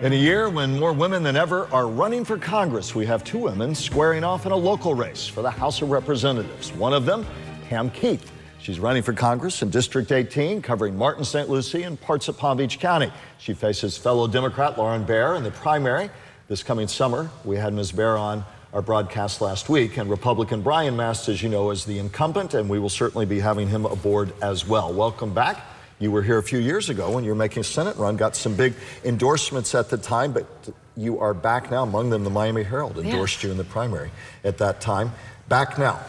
In a year when more women than ever are running for Congress, we have two women squaring off in a local race for the House of Representatives. One of them, Pam Keith. She's running for Congress in District 18, covering Martin, St. Lucie, and parts of Palm Beach County. She faces fellow Democrat Lauren Bear in the primary this coming summer. We had Ms. Bear on our broadcast last week, and Republican Brian Mast, as you know, is the incumbent, and we will certainly be having him aboard as well. Welcome back. You were here a few years ago when you were making a Senate run, got some big endorsements at the time, but you are back now. Among them, the Miami Herald endorsed you in the primary at that time. Back now.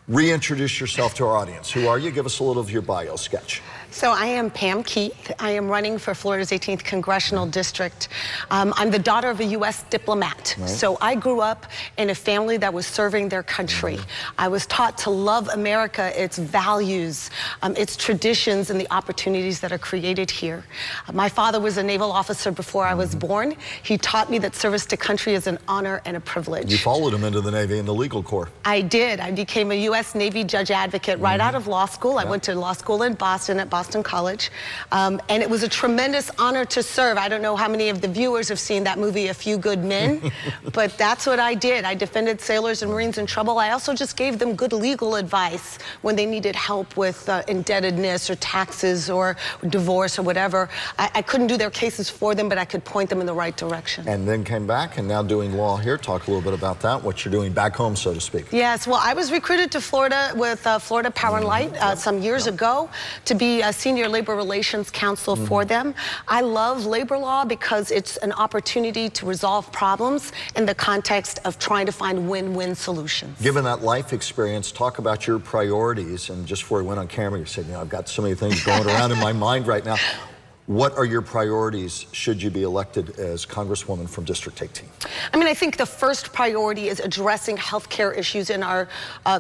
Reintroduce yourself to our audience. Who are you? Give us a little of your bio sketch. So I am Pam Keith. I am running for Florida's 18th Congressional District. I'm the daughter of a U.S. diplomat. Right. So I grew up in a family that was serving their country. I was taught to love America, its values, its traditions, and the opportunities that are created here. My father was a naval officer before I was born. He taught me that service to country is an honor and a privilege. You followed him into the Navy and the legal corps. I did. I became a U.S. Navy judge advocate right out of law school. I went to law school in Boston at Boston College, and it was a tremendous honor to serve. I don't know how many of the viewers have seen that movie, A Few Good Men, but that's what I did. I defended sailors and Marines in trouble. I also just gave them good legal advice when they needed help with indebtedness or taxes or divorce or whatever. I couldn't do their cases for them, but I could point them in the right direction. And then came back and now doing law here. Talk a little bit about that, what you're doing back home, so to speak. Yes, well, I was recruited to Florida with Florida Power and Light some years ago to be a senior labor relations counsel for them. I love labor law because it's an opportunity to resolve problems in the context of trying to find win-win solutions. Given that life experience, talk about your priorities. And just before we went on camera, you said, you know, I've got so many things going around in my mind right now. What are your priorities should you be elected as Congresswoman from District 18? I mean, I think the first priority is addressing healthcare issues in our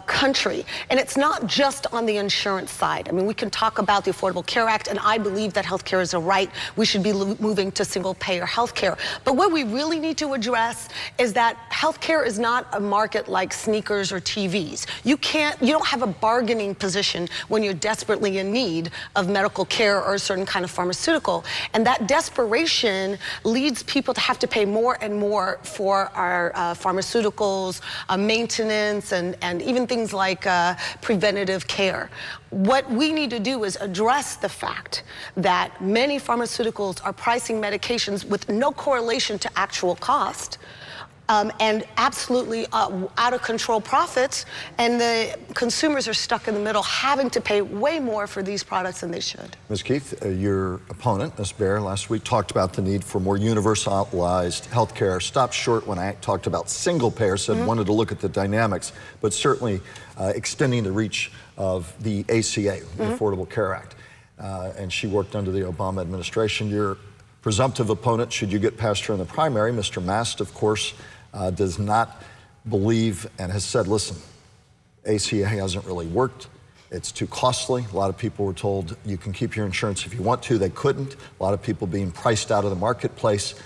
country. And it's not just on the insurance side. I mean, we can talk about the Affordable Care Act, and I believe that healthcare is a right. We should be moving to single-payer healthcare. But what we really need to address is that healthcare is not a market like sneakers or TVs. You don't have a bargaining position when you're desperately in need of medical care or a certain kind of pharmaceutical. And that desperation leads people to have to pay more and more for our pharmaceuticals, maintenance, and even things like preventative care. What we need to do is address the fact that many pharmaceuticals are pricing medications with no correlation to actual cost. And absolutely out of control profits, and the consumers are stuck in the middle having to pay way more for these products than they should. Ms. Keith, your opponent, Ms. Bear, last week talked about the need for more universalized health care, stopped short when I talked about single payer, said wanted to look at the dynamics, but certainly extending the reach of the ACA, the Affordable Care Act. And she worked under the Obama administration. Your presumptive opponent, should you get past her in the primary, Mr. Mast, of course, does not believe and has said, listen, ACA hasn't really worked. It's too costly. A lot of people were told you can keep your insurance if you want to. They couldn't. A lot of people being priced out of the marketplace.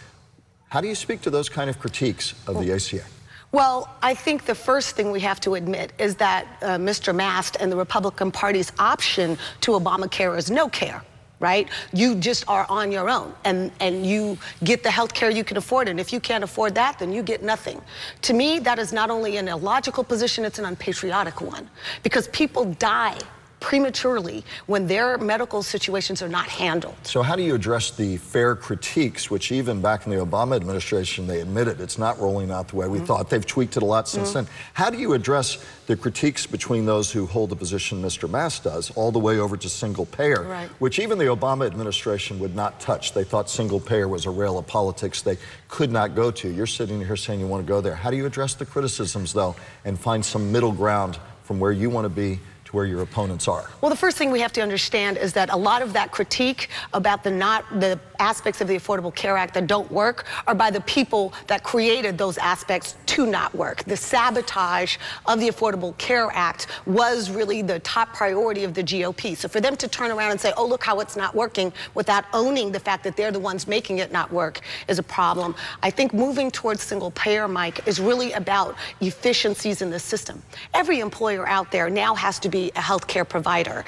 How do you speak to those kind of critiques of the ACA? Well, I think the first thing we have to admit is that Mr. Mast and the Republican Party's option to Obamacare is no care. Right? You just are on your own, and you get the health care you can afford, and if you can't afford that, then you get nothing. To me, that is not only an illogical position, it's an unpatriotic one, because people die prematurely when their medical situations are not handled. So how do you address the fair critiques, which even back in the Obama administration, they admitted it's not rolling out the way we thought. They've tweaked it a lot since then. How do you address the critiques between those who hold the position Mr. Mast does, all the way over to single payer, which even the Obama administration would not touch? They thought single payer was a rail of politics they could not go to. You're sitting here saying you want to go there. How do you address the criticisms, though, and find some middle ground from where you want to be to where your opponents are? Well, the first thing we have to understand is that a lot of that critique about the aspects of the Affordable Care Act that don't work are by the people that created those aspects to not work. The sabotage of the Affordable Care Act was really the top priority of the GOP. So for them to turn around and say, oh, look how it's not working, without owning the fact that they're the ones making it not work, is a problem. I think moving towards single payer, Mike, is really about efficiencies in the system. Every employer out there now has to be a healthcare provider.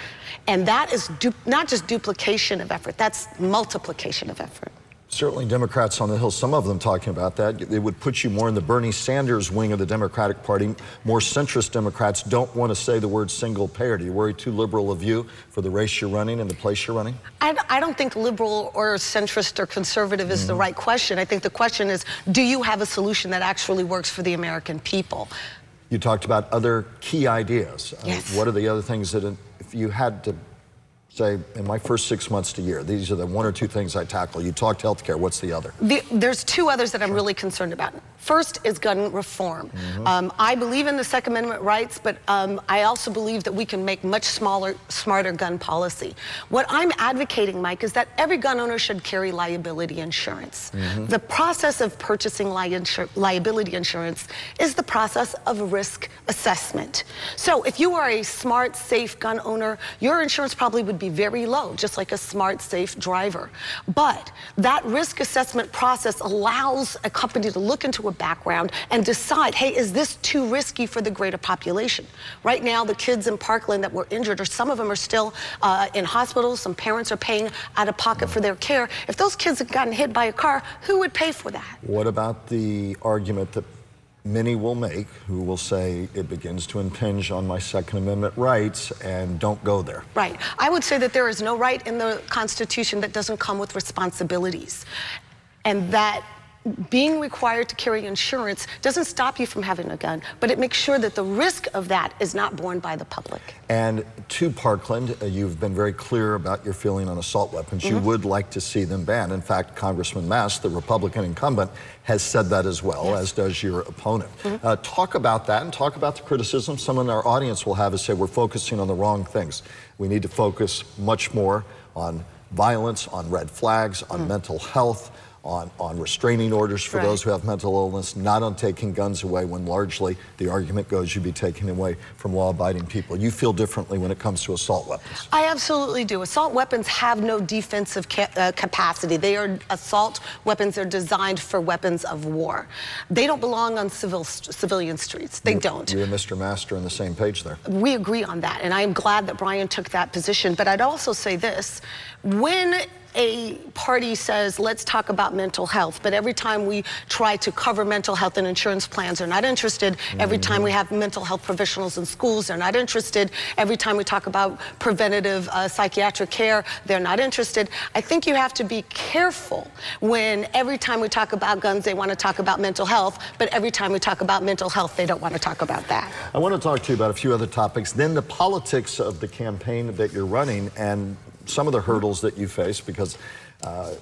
And that is not just duplication of effort, that's multiplication of effort. Certainly Democrats on the Hill, some of them talking about that. It would put you more in the Bernie Sanders wing of the Democratic Party. More centrist Democrats don't want to say the word single payer. Do you worry too liberal of you for the race you're running and the place you're running? I don't think liberal or centrist or conservative is the right question. I think the question is, do you have a solution that actually works for the American people? You talked about other key ideas. Yes. What are the other things that, if you had to say, in my first 6 months to a year, these are the one or two things I tackle? You talked healthcare. What's the other? There's two others that I'm really concerned about. First is gun reform. I believe in the Second Amendment rights, but I also believe that we can make much smarter gun policy. What I'm advocating, Mike, is that every gun owner should carry liability insurance. The process of purchasing liability insurance is the process of risk assessment. So if you are a smart, safe gun owner, your insurance probably would be very low, just like a smart, safe driver. But that risk assessment process allows a company to look into a background and decide, hey, is this too risky for the greater population? Right now, the kids in Parkland that were injured, or some of them are still in hospitals, some parents are paying out of pocket for their care. If those kids had gotten hit by a car, who would pay for that? What about the argument that many will make, who will say it begins to impinge on my Second Amendment rights, and don't go there? Right. I would say that there is no right in the Constitution that doesn't come with responsibilities, and that being required to carry insurance doesn't stop you from having a gun, but it makes sure that the risk of that is not borne by the public. And to Parkland, you've been very clear about your feeling on assault weapons. You would like to see them banned. In fact, Congressman Mast, the Republican incumbent, has said that as well, as does your opponent. Talk about that and talk about the criticism some in our audience will have is say we're focusing on the wrong things. We need to focus much more on violence, on red flags, on mental health, on restraining orders for those who have mental illness, not on taking guns away, when largely the argument goes you'd be taking away from law-abiding people. You feel differently when it comes to assault weapons. I absolutely do. Assault weapons have no defensive capacity. They are assault weapons. They're designed for weapons of war. They don't belong on civilian streets. They don't. You and Mr. Master on the same page there. We agree on that, and I am glad that Brian took that position. But I'd also say this: when a party says, let's talk about mental health, but every time we try to cover mental health in insurance plans, they're not interested. Every time we have mental health professionals in schools, they're not interested. Every time we talk about preventative psychiatric care, they're not interested. I think you have to be careful when every time we talk about guns, they want to talk about mental health, but every time we talk about mental health, they don't want to talk about that. I want to talk to you about a few other topics, then the politics of the campaign that you're running and some of the hurdles that you face, because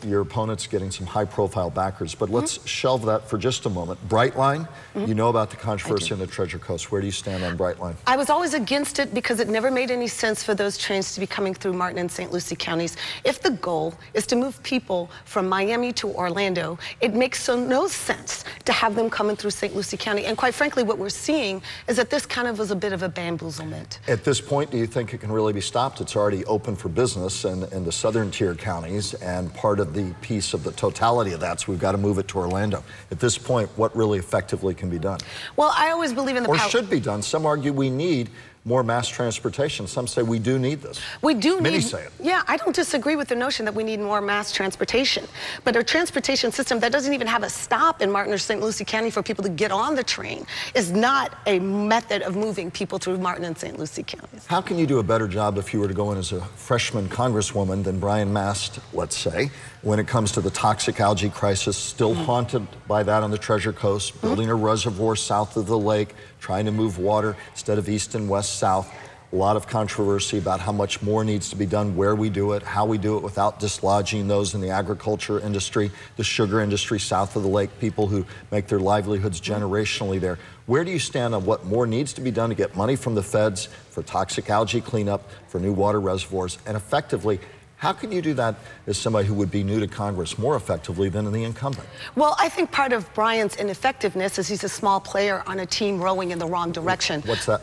your opponent's getting some high-profile backers. But let's shelve that for just a moment. Brightline, you know about the controversy on the Treasure Coast. Where do you stand on Brightline? I was always against it because it never made any sense for those trains to be coming through Martin and St. Lucie counties. If the goal is to move people from Miami to Orlando, it makes no sense to have them coming through St. Lucie County. And quite frankly, what we're seeing is that this kind of was a bit of a bamboozlement. At this point, do you think it can really be stopped? It's already open for business in the southern tier counties, and part of the piece of the totality of that, so we've got to move it to Orlando. At this point, what really effectively can be done? Well, I always believe in the power. Or should be done. Some argue we need more mass transportation. Some say we do need this. We do Many need, say it. Yeah, I don't disagree with the notion that we need more mass transportation. But a transportation system that doesn't even have a stop in Martin or St. Lucie County for people to get on the train is not a method of moving people through Martin and St. Lucie counties. How can you do a better job if you were to go in as a freshman congresswoman than Brian Mast, let's say, when it comes to the toxic algae crisis, still haunted by that on the Treasure Coast, building a reservoir south of the lake, trying to move water instead of east and west south. A lot of controversy about how much more needs to be done, where we do it, how we do it without dislodging those in the agriculture industry, the sugar industry south of the lake, people who make their livelihoods generationally there. Where do you stand on what more needs to be done to get money from the feds for toxic algae cleanup, for new water reservoirs, and effectively, how can you do that as somebody who would be new to Congress more effectively than the incumbent? Well, I think part of Brian's ineffectiveness is he's a small player on a team rowing in the wrong direction. What's that?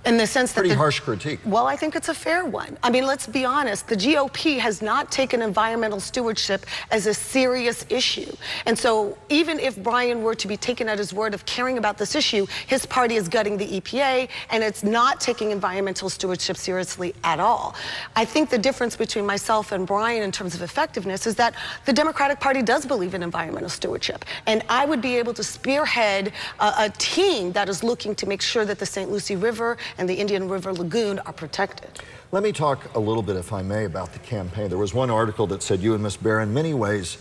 In the sense that pretty harsh critique. Well, I think it's a fair one. I mean, let's be honest. The GOP has not taken environmental stewardship as a serious issue. And so even if Brian were to be taken at his word of caring about this issue, his party is gutting the EPA, and it's not taking environmental stewardship seriously at all. I think the difference between myself and Brian in terms of effectiveness is that the Democratic Party does believe in environmental stewardship. And I would be able to spearhead a team that is looking to make sure that the St. Lucie River and the Indian River Lagoon are protected. Let me talk a little bit, if I may, about the campaign. There was one article that said you and Ms. Baer in many ways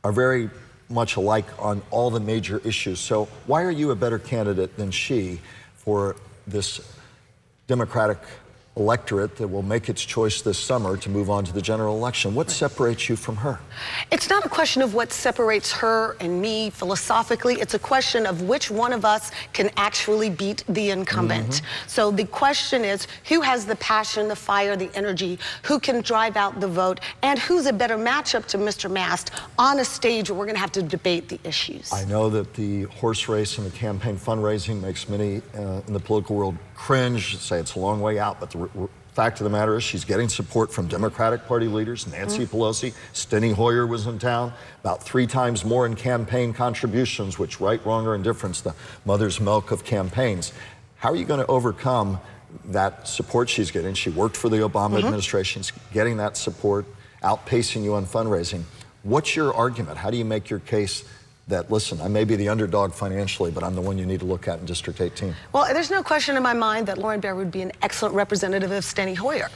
are very much alike on all the major issues. So why are you a better candidate than she for this Democratic electorate that will make its choice this summer to move on to the general election? What separates you from her? It's not a question of what separates her and me philosophically. It's a question of which one of us can actually beat the incumbent. So the question is, who has the passion, the fire, the energy, who can drive out the vote, and who's a better matchup to Mr. Mast on a stage where we're going to have to debate the issues. I know that the horse race and the campaign fundraising makes many in the political world cringe, say it's a long way out, but the fact of the matter is she's getting support from Democratic Party leaders. Nancy Pelosi, Steny Hoyer was in town, about 3 times more in campaign contributions, which, right, wrong, or indifference, the mother's milk of campaigns. How are you going to overcome that support she's getting? She worked for the Obama administration, getting that support, outpacing you on fundraising. What's your argument? How do you make your case that, listen, I may be the underdog financially, but I'm the one you need to look at in District 18? Well, there's no question in my mind that Lauren Baer would be an excellent representative of Steny Hoyer.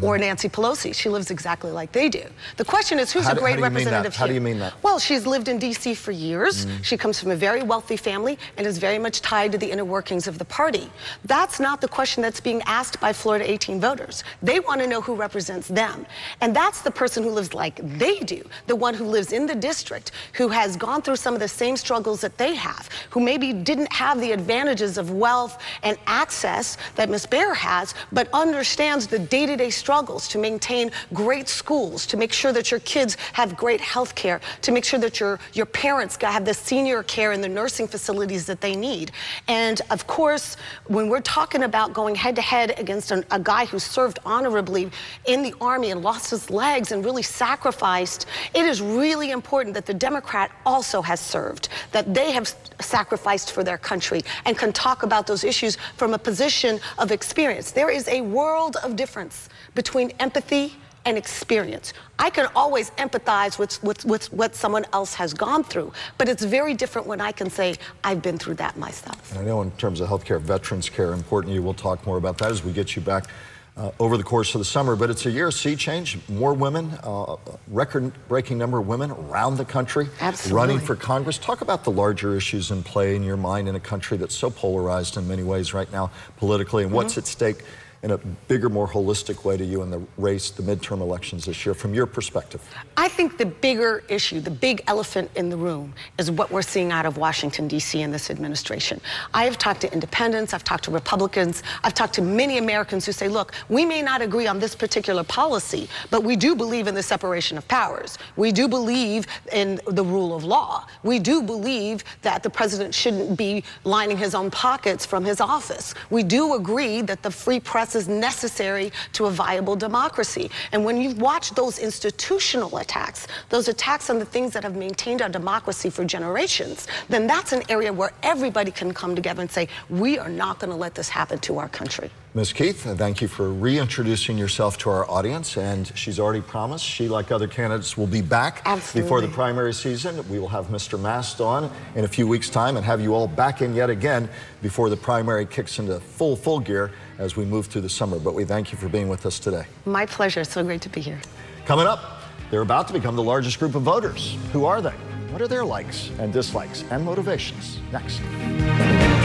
Or Nancy Pelosi. She lives exactly like they do. The question is, who's a great representative here? How do you mean that? Well, she's lived in D.C. for years. She comes from a very wealthy family and is very much tied to the inner workings of the party. That's not the question that's being asked by Florida 18 voters. They want to know who represents them. And that's the person who lives like they do, the one who lives in the district, who has gone through some of the same struggles that they have, who maybe didn't have the advantages of wealth and access that Ms. Baer has, but understands the day-to-day struggles to maintain great schools, to make sure that your kids have great health care, to make sure that your parents have the senior care and the nursing facilities that they need. And of course, when we're talking about going head-to-head against a guy who served honorably in the Army and lost his legs and really sacrificed, it is really important that the Democrat also has served, that they have sacrificed for their country and can talk about those issues from a position of experience. There is a world of difference between empathy and experience. I can always empathize with what someone else has gone through, but it's very different when I can say, I've been through that myself. And I know in terms of healthcare, veterans care, important to you. We'll talk more about that as we get you back over the course of the summer. But it's a year of sea change. More women, record-breaking number of women around the country running for Congress. Talk about the larger issues in play in your mind in a country that's so polarized in many ways right now politically, and what's at stake in a bigger, more holistic way to you in the race, the midterm elections this year, from your perspective? I think the bigger issue, the big elephant in the room, is what we're seeing out of Washington, D.C. in this administration. I have talked to independents, I've talked to Republicans, I've talked to many Americans who say, look, we may not agree on this particular policy, but we do believe in the separation of powers. We do believe in the rule of law. We do believe that the president shouldn't be lining his own pockets from his office. We do agree that the free press is necessary to a viable democracy. And when you watch those institutional attacks, those attacks on the things that have maintained our democracy for generations, then that's an area where everybody can come together and say, we are not going to let this happen to our country. Ms. Keith, thank you for reintroducing yourself to our audience, and she's already promised she, like other candidates, will be back before the primary season. We will have Mr. Mast on in a few weeks' time and have you all back in yet again before the primary kicks into full gear as we move through the summer. But we thank you for being with us today. My pleasure. So great to be here. Coming up, they're about to become the largest group of voters. Who are they? What are their likes and dislikes and motivations? Next.